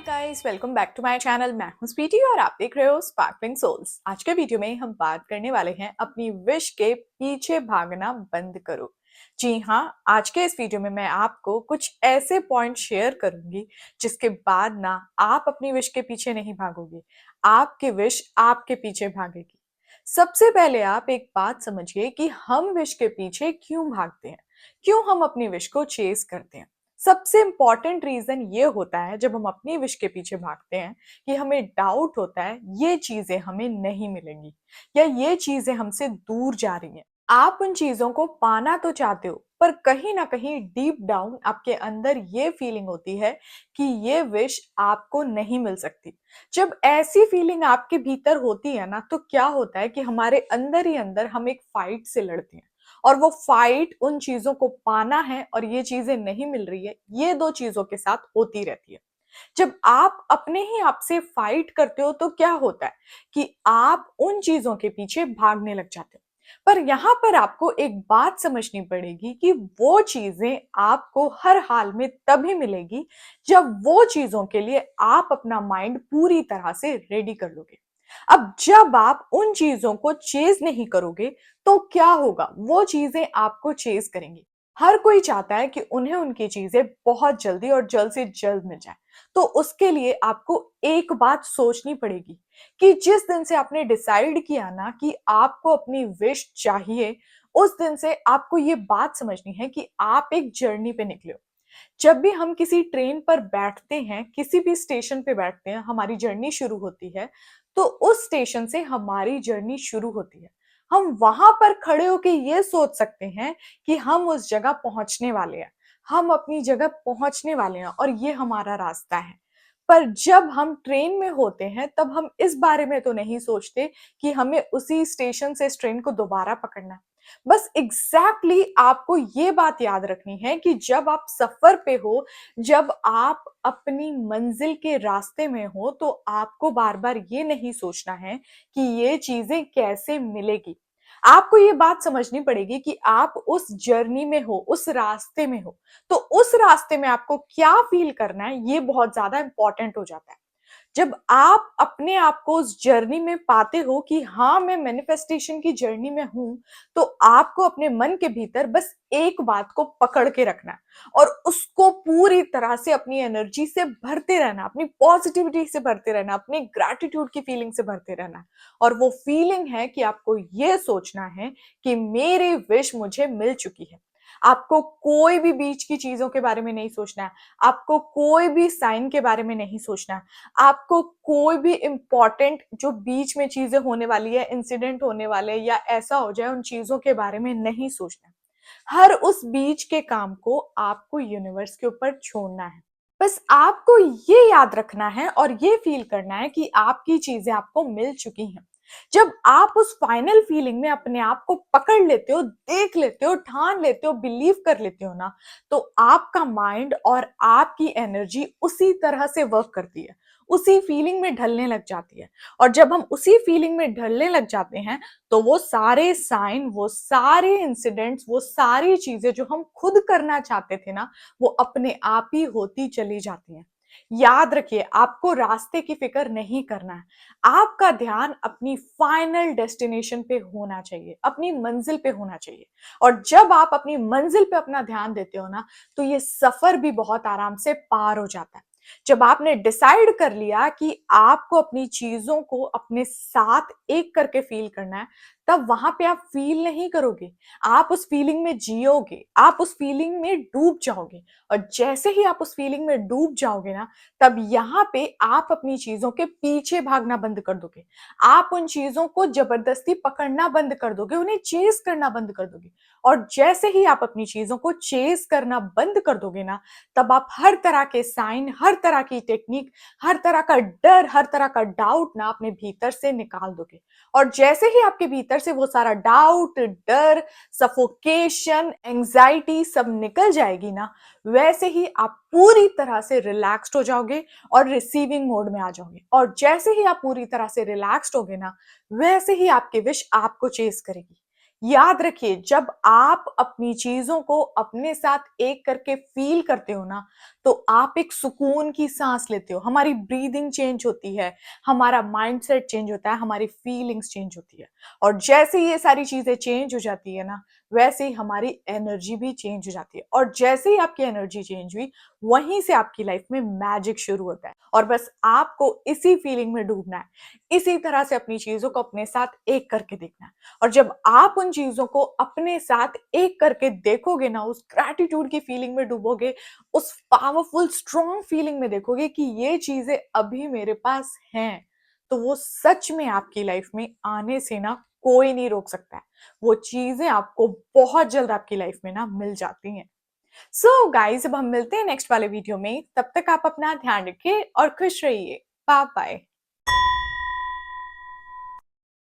Guys, welcome back to my channel. मैं हूं स्वीटी और आप देख रहे हो स्पार्कलिंग सोल्स। आज के वीडियो में हम बात करने वाले हैं अपनी विश के पीछे भागना बंद करो। जी हाँ, आज के इस वीडियो में मैं आपको कुछ ऐसे पॉइंट शेयर करूंगी जिसके बाद ना आप अपनी विश के पीछे नहीं भागोगे, आपकी विश आपके पीछे भागेगी। सबसे पहले आप एक बात समझिए कि हम विश के पीछे क्यों भागते हैं, क्यों हम अपनी विश को चेस करते हैं। सबसे इंपॉर्टेंट रीजन ये होता है जब हम अपनी विश के पीछे भागते हैं कि हमें डाउट होता है ये चीजें हमें नहीं मिलेंगी या ये चीजें हमसे दूर जा रही हैं। आप उन चीजों को पाना तो चाहते हो, पर कहीं ना कहीं डीप डाउन आपके अंदर ये फीलिंग होती है कि ये विश आपको नहीं मिल सकती। जब ऐसी फीलिंग आपके भीतर होती है ना, तो क्या होता है कि हमारे अंदर ही अंदर हम एक फाइट से लड़ते हैं और वो फाइट उन चीजों को पाना है और ये चीजें नहीं मिल रही है, ये दो चीजों के साथ होती रहती है। जब आप अपने ही आप से फाइट करते हो तो क्या होता है कि आप उन चीजों के पीछे भागने लग जाते हो। पर यहां पर आपको एक बात समझनी पड़ेगी कि वो चीजें आपको हर हाल में तभी मिलेगी जब वो चीजों के लिए आप अपना माइंड पूरी तरह से रेडी कर लोगे। अब जब आप उन चीजों को चेज नहीं करोगे तो क्या होगा, वो चीजें आपको चेज करेंगी। हर कोई चाहता है कि उन्हें उनकी चीजें बहुत जल्दी और जल्द से जल्द मिल जाए। तो उसके लिए आपको एक बात सोचनी पड़ेगी कि जिस दिन से आपने डिसाइड किया ना कि आपको अपनी विश चाहिए, उस दिन से आपको ये बात समझनी है कि आप एक जर्नी पे निकले हो। जब भी हम किसी ट्रेन पर बैठते हैं, किसी भी स्टेशन पे बैठते हैं, हमारी जर्नी शुरू होती है। तो उस स्टेशन से हमारी जर्नी शुरू होती है। हम वहां पर खड़े होके ये सोच सकते हैं कि हम उस जगह पहुंचने वाले हैं, हम अपनी जगह पहुंचने वाले हैं और ये हमारा रास्ता है। पर जब हम ट्रेन में होते हैं तब हम इस बारे में तो नहीं सोचते कि हमें उसी स्टेशन से इस ट्रेन को दोबारा पकड़ना है। बस आपको ये बात याद रखनी है कि जब आप सफर पे हो, जब आप अपनी मंजिल के रास्ते में हो, तो आपको बार बार ये नहीं सोचना है कि ये चीजें कैसे मिलेगी। आपको ये बात समझनी पड़ेगी कि आप उस जर्नी में हो, उस रास्ते में हो। तो उस रास्ते में आपको क्या फील करना है, ये बहुत ज्यादा इंपॉर्टेंट हो जाता है। जब आप अपने आप को उस जर्नी में पाते हो कि हाँ, मैं मैनिफेस्टेशन की जर्नी में हूं, तो आपको अपने मन के भीतर बस एक बात को पकड़ के रखना है और उसको पूरी तरह से अपनी एनर्जी से भरते रहना, अपनी पॉजिटिविटी से भरते रहना, अपनी ग्रैटिट्यूड की फीलिंग से भरते रहना। और वो फीलिंग है कि आपको ये सोचना है कि मेरी विश मुझे मिल चुकी है। आपको कोई भी बीच की चीजों के बारे में नहीं सोचना है, आपको कोई भी साइन के बारे में नहीं सोचना है, आपको कोई भी इंपॉर्टेंट जो बीच में चीजें होने वाली है, इंसिडेंट होने वाले या ऐसा हो जाए, उन चीजों के बारे में नहीं सोचना है। हर उस बीच के काम को आपको यूनिवर्स के ऊपर छोड़ना है। बस आपको ये याद रखना है और ये फील करना है कि आपकी चीजें आपको मिल चुकी हैं। जब आप उस फाइनल फीलिंग में अपने आप को पकड़ लेते हो, देख लेते हो, ठान लेते हो, बिलीव कर लेते हो ना, तो आपका माइंड और आपकी एनर्जी उसी तरह से वर्क करती है, उसी फीलिंग में ढलने लग जाती है। और जब हम उसी फीलिंग में ढलने लग जाते हैं, तो वो सारे साइन, वो सारे इंसिडेंट्स, वो सारी चीजें जो हम खुद करना चाहते थे ना, वो अपने आप ही होती चली जाती हैं। याद रखिए, आपको रास्ते की फिक्र नहीं करना है। आपका ध्यान अपनी फाइनल डेस्टिनेशन पे होना चाहिए, अपनी मंजिल पे होना चाहिए। और जब आप अपनी मंजिल पे अपना ध्यान देते हो ना, तो ये सफर भी बहुत आराम से पार हो जाता है। जब आपने डिसाइड कर लिया कि आपको अपनी चीजों को अपने साथ एक करके फील करना है, तब वहां पे आप फील नहीं करोगे, आप उस फीलिंग में जियोगे, आप उस फीलिंग में डूब जाओगे। और जैसे ही आप उस फीलिंग में डूब जाओगे ना, तब यहाँ पे आप अपनी चीजों के पीछे भागना बंद कर दोगे। आप उन चीजों को जबरदस्ती पकड़ना बंद कर दोगे, उन्हें चेस करना बंद कर दोगे। और जैसे ही आप अपनी चीजों को चेस करना बंद कर दोगे ना, तब आप हर तरह के साइन, हर तरह की टेक्निक, हर तरह का डर, हर तरह का डाउट ना अपने भीतर से निकाल दोगे। और जैसे ही आपके भीतर से वो सारा डाउट, डर, सफोकेशन, एंजाइटी सब निकल जाएगी ना, वैसे ही आप पूरी तरह से रिलैक्स्ड हो जाओगे और रिसीविंग मोड में आ जाओगे। और जैसे ही आप पूरी तरह से रिलैक्स्ड होगे ना, वैसे ही आपकी विश आपको चेस करेगी। याद रखिए, जब आप अपनी चीज़ों को अपने साथ एक करके फ़ील करते हो ना, तो आप एक सुकून की साँस लेते हो। हमारी ब्रीथिंग चेंज होती है, हमारा माइंडसेट चेंज होता है, हमारी फीलिंग्स चेंज होती है। और जैसे ही ये सारी चीज़ें चेंज हो जाती है ना, वैसे ही हमारी एनर्जी भी चेंज हो जाती है। और जैसे ही आपकी एनर्जी चेंज हुई, वहीं से आपकी लाइफ़ में मैजिक शुरू होता है। और बस आपको इसी फीलिंग में डूबना है, इसी तरह से अपनी चीज़ों को अपने साथ एक करके देखना है। और जब आप उन चीज़ों को अपने साथ एक करके देखोगे ना, उस ग्रैटिट्यूड की फीलिंग में डूबोगे, उस पावरफुल स्ट्रॉन्ग फीलिंग में देखोगे कि ये चीज़ें अभी मेरे पास हैं, तो वो सच में आपकी लाइफ में आने से ना कोई नहीं रोक सकता है। वो चीज़ें आपको बहुत जल्द आपकी लाइफ में ना मिल जाती हैं। सो गाइस, अब हम मिलते हैं नेक्स्ट वाले वीडियो में। तब तक आप अपना ध्यान रखिए और खुश रहिए। Bye bye.